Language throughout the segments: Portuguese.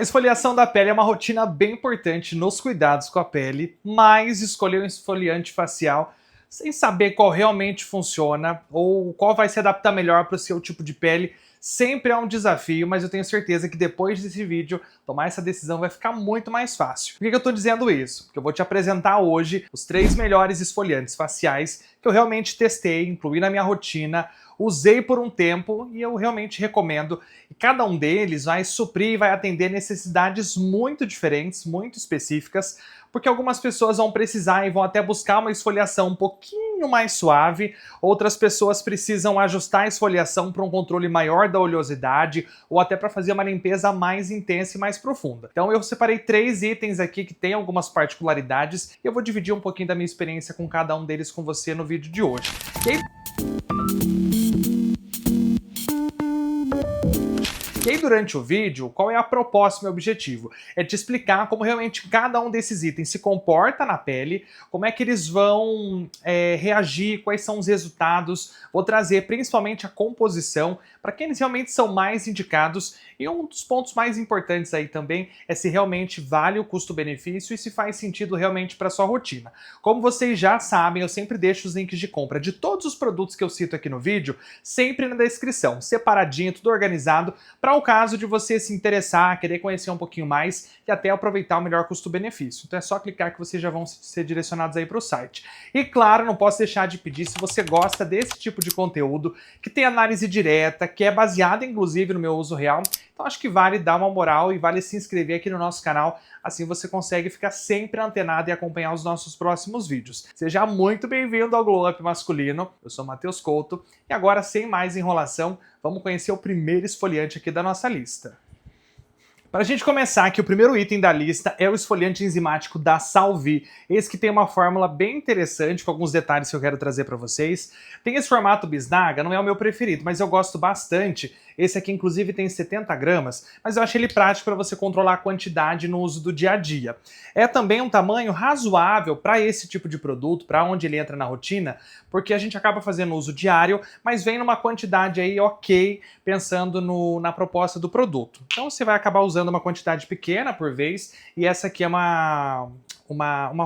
A esfoliação da pele é uma rotina bem importante nos cuidados com a pele, mas escolher um esfoliante facial sem saber qual realmente funciona ou qual vai se adaptar melhor para o seu tipo de pele sempre é um desafio, mas eu tenho certeza que depois desse vídeo tomar essa decisão vai ficar muito mais fácil. Por que eu estou dizendo isso? Porque eu vou te apresentar hoje os 3 melhores esfoliantes faciais que eu realmente testei, incluí na minha rotina, usei por um tempo e eu realmente recomendo. E cada um deles vai suprir e vai atender necessidades muito diferentes, muito específicas, porque algumas pessoas vão precisar e vão até buscar uma esfoliação um pouquinho mais suave, outras pessoas precisam ajustar a esfoliação para um controle maior da oleosidade ou até para fazer uma limpeza mais intensa e mais profunda. Então eu separei 3 itens aqui que têm algumas particularidades e eu vou dividir um pouquinho da minha experiência com cada um deles com você no vídeo de hoje. E aí, durante o vídeo, qual é a proposta e meu objetivo? É te explicar como realmente cada um desses itens se comporta na pele, como é que eles vão reagir, quais são os resultados. Vou trazer principalmente a composição, para quem eles realmente são mais indicados. E um dos pontos mais importantes aí também é se realmente vale o custo-benefício e se faz sentido realmente para sua rotina. Como vocês já sabem, eu sempre deixo os links de compra de todos os produtos que eu cito aqui no vídeo, sempre na descrição, separadinho, tudo organizado, para o caso de você se interessar, querer conhecer um pouquinho mais e até aproveitar o melhor custo-benefício. Então é só clicar que vocês já vão ser direcionados aí para o site. E claro, não posso deixar de pedir, se você gosta desse tipo de conteúdo, que tem análise direta, que é baseada inclusive no meu uso real, então acho que vale dar uma moral e vale se inscrever aqui no nosso canal, assim você consegue ficar sempre antenado e acompanhar os nossos próximos vídeos. Seja muito bem-vindo ao Glow Up Masculino, eu sou Matheus Couto, e agora sem mais enrolação, vamos conhecer o primeiro esfoliante aqui da nossa lista. Para a gente começar aqui, o primeiro item da lista é o esfoliante enzimático da Salvi. Esse que tem uma fórmula bem interessante, com alguns detalhes que eu quero trazer para vocês. Tem esse formato bisnaga, não é o meu preferido, mas eu gosto bastante. Esse aqui, inclusive, tem 70 gramas, mas eu achei ele prático para você controlar a quantidade no uso do dia a dia. É também um tamanho razoável para esse tipo de produto, para onde ele entra na rotina, porque a gente acaba fazendo uso diário, mas vem numa quantidade aí ok, pensando na proposta do produto. Então você vai acabar usando uma quantidade pequena por vez, e essa aqui é uma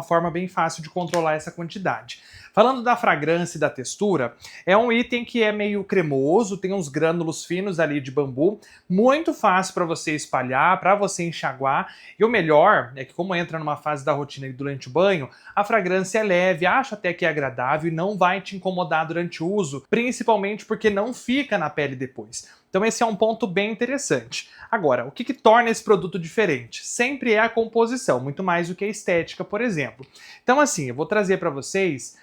forma bem fácil de controlar essa quantidade. Falando da fragrância e da textura, é um item que é meio cremoso, tem uns grânulos finos ali de bambu, muito fácil para você espalhar, para você enxaguar, e o melhor é que como entra numa fase da rotina durante o banho, a fragrância é leve, acho até que é agradável e não vai te incomodar durante o uso, principalmente porque não fica na pele depois. Então esse é um ponto bem interessante. Agora, o que torna esse produto diferente? Sempre é a composição, muito mais do que a estética, por exemplo. Então assim, eu vou trazer para vocês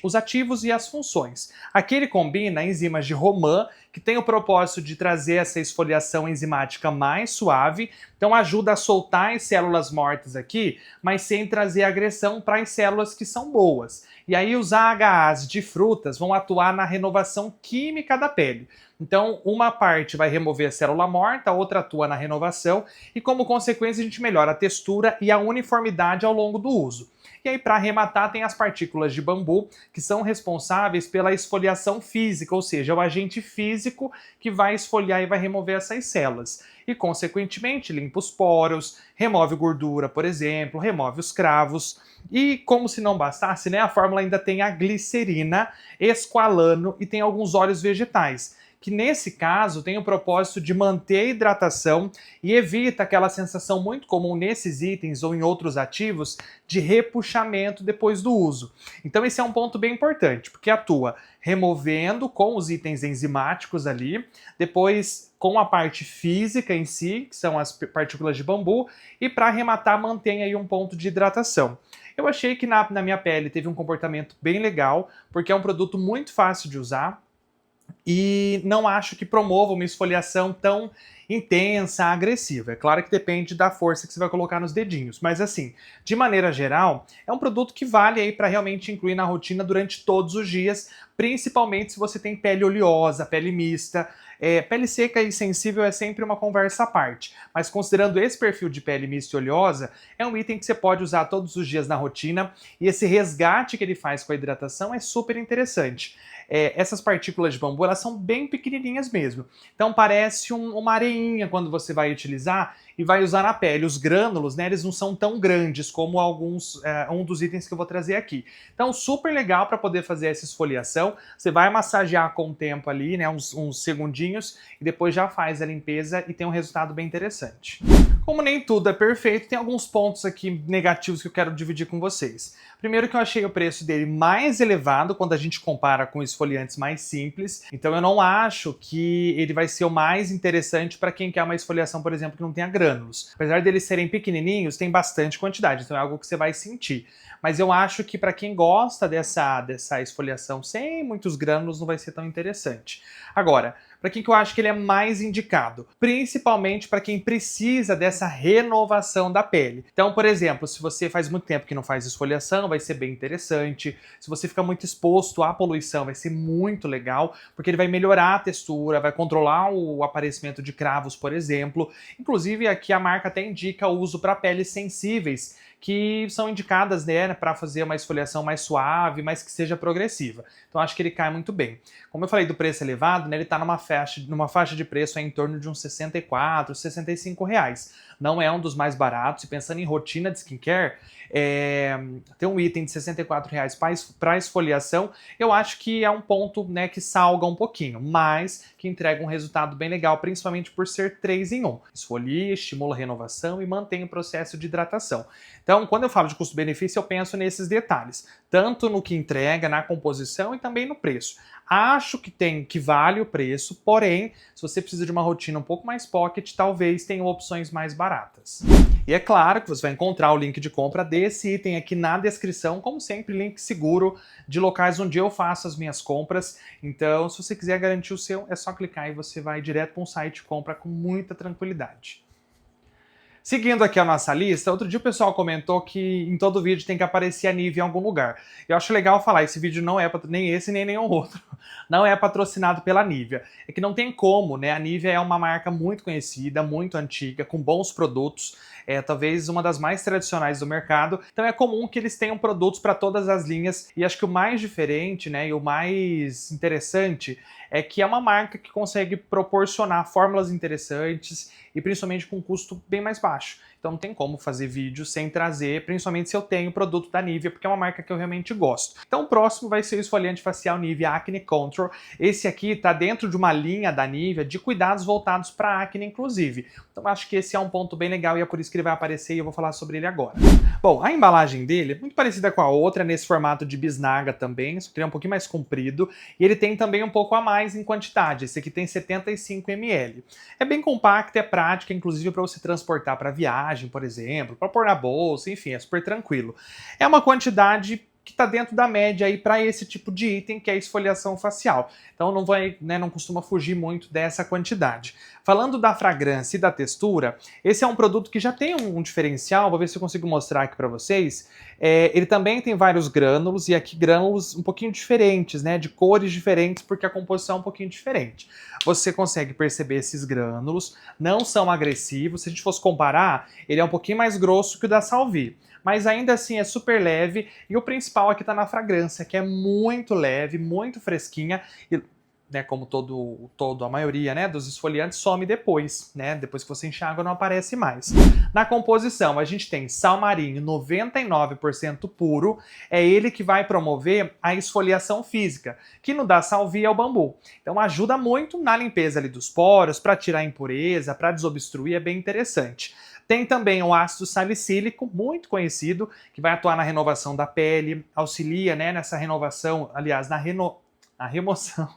os ativos e as funções. Aqui ele combina enzimas de romã, que tem o propósito de trazer essa esfoliação enzimática mais suave, então ajuda a soltar as células mortas aqui, mas sem trazer agressão para as células que são boas. E aí os AHAs de frutas vão atuar na renovação química da pele. Então, uma parte vai remover a célula morta, a outra atua na renovação e, como consequência, a gente melhora a textura e a uniformidade ao longo do uso. E aí, para arrematar, tem as partículas de bambu, que são responsáveis pela esfoliação física, ou seja, é o agente físico que vai esfoliar e vai remover essas células. E, consequentemente, limpa os poros, remove gordura, por exemplo, remove os cravos. E, como se não bastasse, né, a fórmula ainda tem a glicerina, esqualano e tem alguns óleos vegetais, que nesse caso tem o propósito de manter a hidratação e evita aquela sensação muito comum nesses itens ou em outros ativos de repuxamento depois do uso. Então esse é um ponto bem importante, porque atua removendo com os itens enzimáticos ali, depois com a parte física em si, que são as partículas de bambu, e para arrematar mantém aí um ponto de hidratação. Eu achei que na minha pele teve um comportamento bem legal, porque é um produto muito fácil de usar, e não acho que promova uma esfoliação tão intensa, agressiva. É claro que depende da força que você vai colocar nos dedinhos, mas assim, de maneira geral, é um produto que vale aí para realmente incluir na rotina durante todos os dias, principalmente se você tem pele oleosa, pele mista. Pele seca e sensível é sempre uma conversa à parte, mas considerando esse perfil de pele mista e oleosa, é um item que você pode usar todos os dias na rotina e esse resgate que ele faz com a hidratação é super interessante. Essas partículas de bambu, elas são bem pequenininhas mesmo, então parece uma areinha quando você vai utilizar e vai usar na pele. Os grânulos, né, eles não são tão grandes como um dos itens que eu vou trazer aqui. Então, super legal para poder fazer essa esfoliação. Você vai massagear com o tempo ali, né, uns segundinhos, e depois já faz a limpeza e tem um resultado bem interessante. Como nem tudo é perfeito, tem alguns pontos aqui negativos que eu quero dividir com vocês. Primeiro que eu achei o preço dele mais elevado quando a gente compara com esfoliantes mais simples, então eu não acho que ele vai ser o mais interessante para quem quer uma esfoliação, por exemplo, que não tenha grânulos. Apesar deles serem pequenininhos, tem bastante quantidade, então é algo que você vai sentir. Mas eu acho que para quem gosta dessa esfoliação sem muitos grânulos não vai ser tão interessante. Agora, para quem que eu acho que ele é mais indicado? Principalmente para quem precisa dessa renovação da pele. Então, por exemplo, se você faz muito tempo que não faz esfoliação, vai ser bem interessante. Se você fica muito exposto à poluição, vai ser muito legal, porque ele vai melhorar a textura, vai controlar o aparecimento de cravos, por exemplo. Inclusive, aqui a marca até indica o uso para peles sensíveis, que são indicadas, né, para fazer uma esfoliação mais suave, mas que seja progressiva. Então acho que ele cai muito bem. Como eu falei do preço elevado, né, ele está numa faixa de preço em torno de uns 64, 65 reais. Não é um dos mais baratos, e pensando em rotina de skincare, ter um item de 64 reais para esfoliação, eu acho que é um ponto, né, que salga um pouquinho, mas que entrega um resultado bem legal, principalmente por ser 3 em 1. Esfolia, estimula a renovação e mantém o processo de hidratação. Então, quando eu falo de custo-benefício, eu penso nesses detalhes, tanto no que entrega, na composição e também no preço. Acho que vale o preço, porém, se você precisa de uma rotina um pouco mais pocket, talvez tenha opções mais baratas. E é claro que você vai encontrar o link de compra desse item aqui na descrição, como sempre, link seguro de locais onde eu faço as minhas compras. Então, se você quiser garantir o seu, é só clicar e você vai direto para um site e compra com muita tranquilidade. Seguindo aqui a nossa lista, outro dia o pessoal comentou que em todo vídeo tem que aparecer a Nivea em algum lugar. Eu acho legal falar, esse vídeo não é nem esse nem nenhum outro, não é patrocinado pela Nivea. É que não tem como, né? A Nivea é uma marca muito conhecida, muito antiga, com bons produtos, talvez uma das mais tradicionais do mercado. Então é comum que eles tenham produtos para todas as linhas, e acho que o mais diferente, né, e o mais interessante é que é uma marca que consegue proporcionar fórmulas interessantes e principalmente com um custo bem mais baixo. Então não tem como fazer vídeo sem trazer, principalmente se eu tenho o produto da Nivea, porque é uma marca que eu realmente gosto. Então o próximo vai ser o esfoliante facial Nivea Acne Control. Esse aqui está dentro de uma linha da Nivea de cuidados voltados para acne, inclusive. Então acho que esse é um ponto bem legal e é por isso que ele vai aparecer e eu vou falar sobre ele agora. Bom, a embalagem dele é muito parecida com a outra, nesse formato de bisnaga também, só que ele é um pouquinho mais comprido e ele tem também um pouco a mais em quantidade. Esse aqui tem 75 ml. É bem compacto, é prático, inclusive para você transportar para viagem, por exemplo, para pôr na bolsa, enfim, é super tranquilo. É uma quantidade que está dentro da média aí para esse tipo de item que é a esfoliação facial. Então não vai, né, não costuma fugir muito dessa quantidade. Falando da fragrância e da textura, esse é um produto que já tem um diferencial, vou ver se eu consigo mostrar aqui para vocês. Ele também tem vários grânulos, e aqui grânulos um pouquinho diferentes, né, de cores diferentes, porque a composição é um pouquinho diferente. Você consegue perceber esses grânulos, não são agressivos, se a gente fosse comparar, ele é um pouquinho mais grosso que o da Salvi. Mas ainda assim é super leve, e o principal aqui tá na fragrância, que é muito leve, muito fresquinha, e, né, como a maioria, né, dos esfoliantes some depois, né, depois que você enxágua não aparece mais. Na composição a gente tem sal marinho 99% puro, é ele que vai promover a esfoliação física, que no da Salvi é o bambu. Então ajuda muito na limpeza ali dos poros, para tirar a impureza, para desobstruir, é bem interessante. Tem também o ácido salicílico, muito conhecido, que vai atuar na renovação da pele, auxilia, né, nessa renovação, aliás, na remoção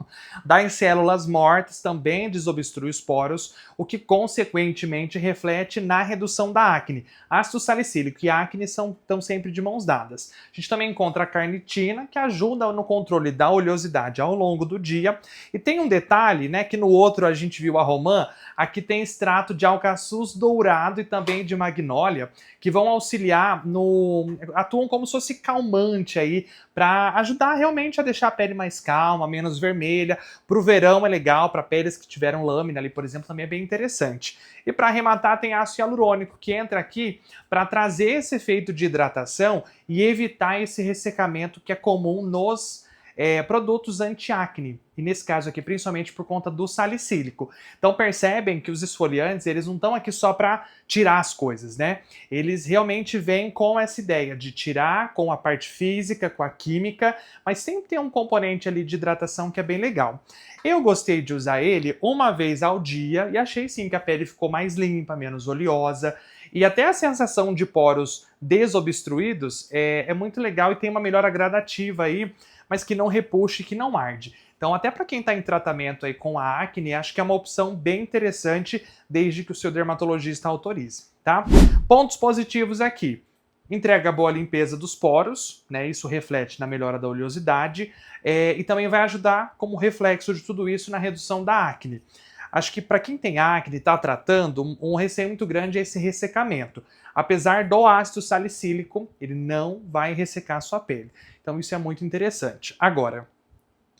das células mortas, também desobstrui os poros, o que consequentemente reflete na redução da acne. Ácido salicílico e acne estão sempre de mãos dadas. A gente também encontra a carnitina, que ajuda no controle da oleosidade ao longo do dia. E tem um detalhe, né, que no outro a gente viu a romã, aqui tem extrato de alcaçuz dourado e também de magnólia, que vão auxiliar atuam como se fosse calmante aí, para ajudar realmente a deixar a pele mais calma, menos vermelha. Para o verão é legal, para peles que tiveram lâmina ali, por exemplo, também é bem interessante. E para arrematar tem ácido hialurônico, que entra aqui para trazer esse efeito de hidratação e evitar esse ressecamento que é comum produtos anti-acne. E nesse caso aqui, principalmente por conta do salicílico. Então percebem que os esfoliantes, eles não estão aqui só para tirar as coisas, né? Eles realmente vêm com essa ideia de tirar com a parte física, com a química, mas sempre tem um componente ali de hidratação que é bem legal. Eu gostei de usar ele uma vez ao dia e achei sim que a pele ficou mais limpa, menos oleosa. E até a sensação de poros desobstruídos é muito legal e tem uma melhora gradativa aí, mas que não repuxe, que não arde. Então, até para quem está em tratamento aí com a acne, acho que é uma opção bem interessante, desde que o seu dermatologista autorize, tá? Pontos positivos aqui. Entrega boa limpeza dos poros, né? Isso reflete na melhora da oleosidade e também vai ajudar, como reflexo de tudo isso, na redução da acne. Acho que para quem tem acne e está tratando, um receio muito grande é esse ressecamento. Apesar do ácido salicílico, ele não vai ressecar a sua pele. Então isso é muito interessante. Agora,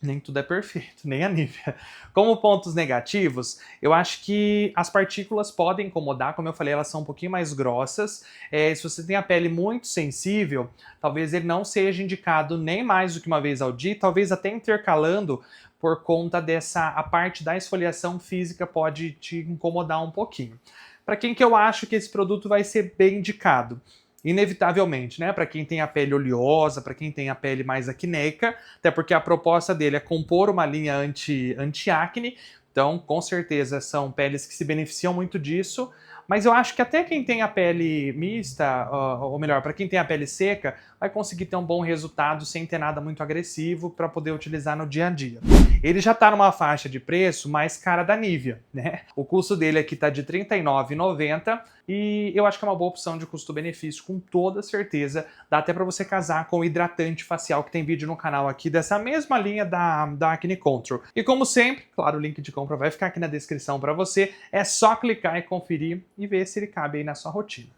nem tudo é perfeito, nem a Nivea. Como pontos negativos, eu acho que as partículas podem incomodar, como eu falei, elas são um pouquinho mais grossas. Se você tem a pele muito sensível, talvez ele não seja indicado nem mais do que uma vez ao dia, talvez até intercalando, por conta a parte da esfoliação física pode te incomodar um pouquinho. Para quem que eu acho que esse produto vai ser bem indicado? Inevitavelmente, né? Para quem tem a pele oleosa, para quem tem a pele mais acneica, até porque a proposta dele é compor uma linha anti-acne, então com certeza são peles que se beneficiam muito disso, mas eu acho que até quem tem a pele mista, ou melhor, para quem tem a pele seca, vai conseguir ter um bom resultado sem ter nada muito agressivo para poder utilizar no dia a dia. Ele já está numa faixa de preço mais cara da Nivea, né? O custo dele aqui está de R$ 39,90 e eu acho que é uma boa opção de custo-benefício, com toda certeza. Dá até para você casar com o hidratante facial, que tem vídeo no canal aqui dessa mesma linha da Acne Control. E como sempre, claro, o link de compra vai ficar aqui na descrição para você. É só clicar e conferir e ver se ele cabe aí na sua rotina.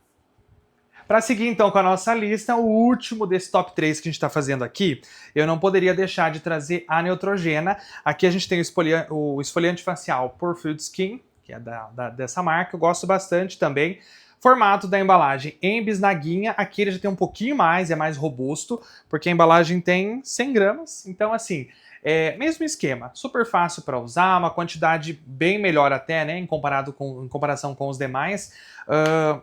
Para seguir então com a nossa lista, o último desse top 3 que a gente está fazendo aqui, eu não poderia deixar de trazer a Neutrogena. Aqui a gente tem o esfoliante facial Pure Skin, que é dessa marca, eu gosto bastante também. Formato da embalagem em bisnaguinha, aqui ele já tem um pouquinho mais, é mais robusto, porque a embalagem tem 100 gramas, então assim, mesmo esquema, super fácil para usar, uma quantidade bem melhor até, né, em comparação com os demais.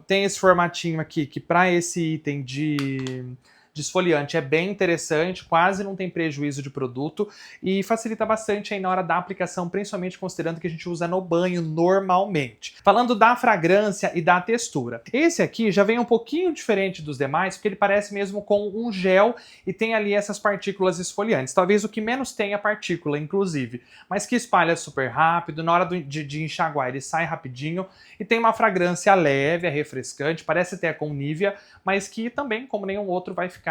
Tem esse formatinho aqui, que para esse item de esfoliante é bem interessante, quase não tem prejuízo de produto e facilita bastante aí na hora da aplicação, principalmente considerando que a gente usa no banho normalmente. Falando da fragrância e da textura, esse aqui já vem um pouquinho diferente dos demais, porque ele parece mesmo com um gel e tem ali essas partículas esfoliantes. Talvez o que menos tenha partícula, inclusive, mas que espalha super rápido, na hora de enxaguar ele sai rapidinho e tem uma fragrância leve, é refrescante, parece até com Nivea, mas que também, como nenhum outro, vai ficar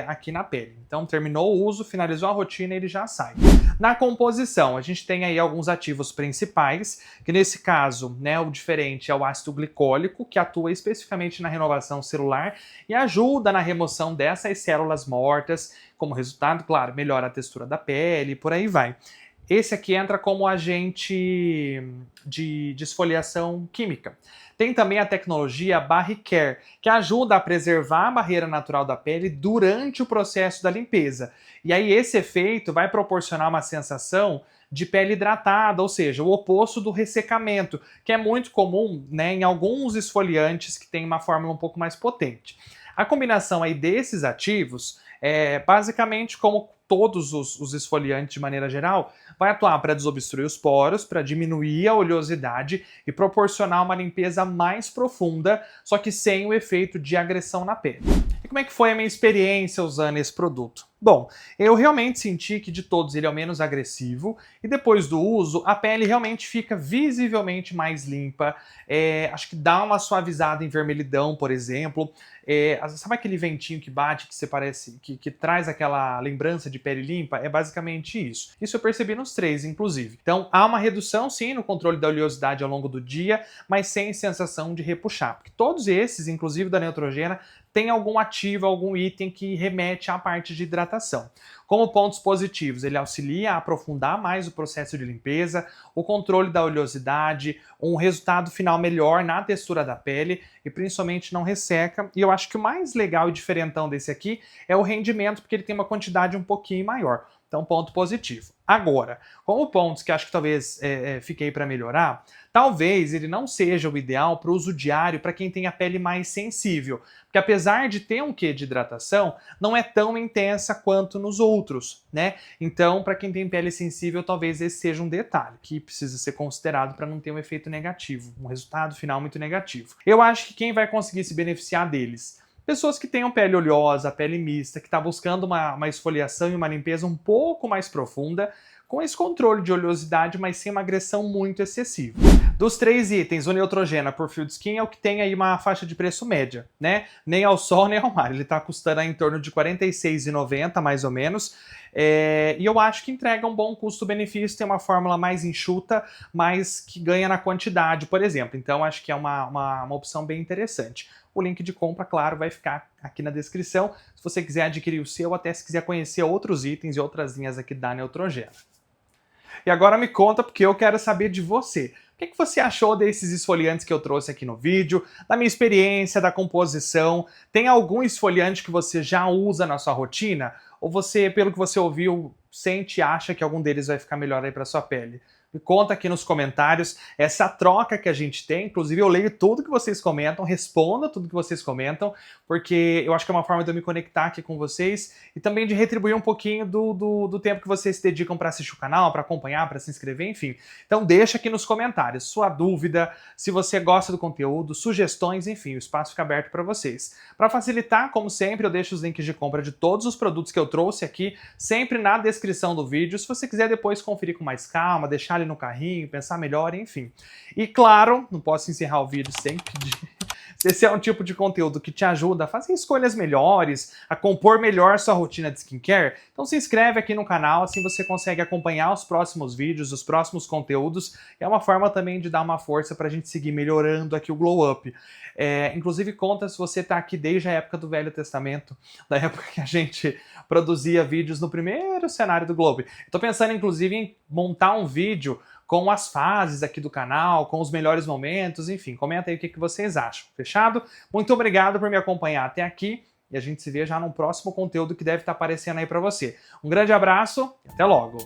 aqui na pele. Então terminou o uso, finalizou a rotina e ele já sai. Na composição, a gente tem aí alguns ativos principais, que nesse caso, né, o diferente é o ácido glicólico, que atua especificamente na renovação celular e ajuda na remoção dessas células mortas. Como resultado, claro, melhora a textura da pele e por aí vai. Esse aqui entra como agente de esfoliação química. Tem também a tecnologia Barricare, que ajuda a preservar a barreira natural da pele durante o processo da limpeza. E aí esse efeito vai proporcionar uma sensação de pele hidratada, ou seja, o oposto do ressecamento, que é muito comum, né, em alguns esfoliantes que têm uma fórmula um pouco mais potente. A combinação aí desses ativos, basicamente como todos os esfoliantes de maneira geral, vai atuar para desobstruir os poros, para diminuir a oleosidade e proporcionar uma limpeza mais profunda, só que sem o efeito de agressão na pele. E como é que foi a minha experiência usando esse produto? Bom, eu realmente senti que de todos ele é o menos agressivo e depois do uso a pele realmente fica visivelmente mais limpa, acho que dá uma suavizada em vermelhidão, por exemplo. Sabe aquele ventinho que bate, que você parece que traz aquela lembrança de pele limpa? É basicamente isso. Isso eu percebi nos 3, inclusive. Então há uma redução sim no controle da oleosidade ao longo do dia, mas sem sensação de repuxar, porque todos esses, inclusive da Neutrogena, tem algum ativo, algum item que remete à parte de hidratação. Como pontos positivos, ele auxilia a aprofundar mais o processo de limpeza, o controle da oleosidade, um resultado final melhor na textura da pele e principalmente não resseca. E eu acho que o mais legal e diferentão desse aqui é o rendimento, porque ele tem uma quantidade um pouquinho maior. Então, ponto positivo. Agora, como pontos que acho que talvez fiquei para melhorar, talvez ele não seja o ideal para o uso diário para quem tem a pele mais sensível, porque apesar de ter um quê de hidratação, não é tão intensa quanto nos outros, né? Então, para quem tem pele sensível, talvez esse seja um detalhe que precisa ser considerado para não ter um efeito negativo, um resultado final muito negativo. Eu acho que quem vai conseguir se beneficiar deles? Pessoas que tenham pele oleosa, pele mista, que está buscando uma esfoliação e uma limpeza um pouco mais profunda, com esse controle de oleosidade, mas sem uma agressão muito excessiva. Dos 3 itens, o Neutrogena por Field Skin é o que tem aí uma faixa de preço média, né? Nem ao sol, nem ao mar. Ele está custando em torno de R$ 46,90, mais ou menos. E eu acho que entrega um bom custo-benefício, tem uma fórmula mais enxuta, mas que ganha na quantidade, por exemplo. Então, acho que é uma opção bem interessante. O link de compra, claro, vai ficar aqui na descrição, se você quiser adquirir o seu, até se quiser conhecer outros itens e outras linhas aqui da Neutrogena. E agora me conta, porque eu quero saber de você. O que você achou desses esfoliantes que eu trouxe aqui no vídeo, da minha experiência, da composição? Tem algum esfoliante que você já usa na sua rotina? Ou você, pelo que você ouviu, sente e acha que algum deles vai ficar melhor aí para sua pele? Me conta aqui nos comentários essa troca que a gente tem. Inclusive eu leio tudo que vocês comentam, respondo tudo que vocês comentam, porque eu acho que é uma forma de eu me conectar aqui com vocês e também de retribuir um pouquinho do tempo que vocês se dedicam para assistir o canal, para acompanhar, para se inscrever, enfim. Então deixa aqui nos comentários sua dúvida, se você gosta do conteúdo, sugestões, enfim, o espaço fica aberto para vocês. Para facilitar, como sempre, eu deixo os links de compra de todos os produtos que eu trouxe aqui, sempre na descrição do vídeo, se você quiser depois conferir com mais calma, deixar ali no carrinho, pensar melhor, enfim. E claro, não posso encerrar o vídeo sem pedir. Se esse é um tipo de conteúdo que te ajuda a fazer escolhas melhores, a compor melhor sua rotina de skincare, então se inscreve aqui no canal, assim você consegue acompanhar os próximos vídeos, os próximos conteúdos. É uma forma também de dar uma força pra gente seguir melhorando aqui o Glow Up. Inclusive conta se você tá aqui desde a época do Velho Testamento, da época que a gente produzia vídeos no primeiro cenário do Globo. Tô pensando inclusive em montar um vídeo com as fases aqui do canal, com os melhores momentos, enfim, comenta aí o que vocês acham, fechado? Muito obrigado por me acompanhar até aqui e a gente se vê já no próximo conteúdo que deve estar aparecendo aí para você. Um grande abraço e até logo!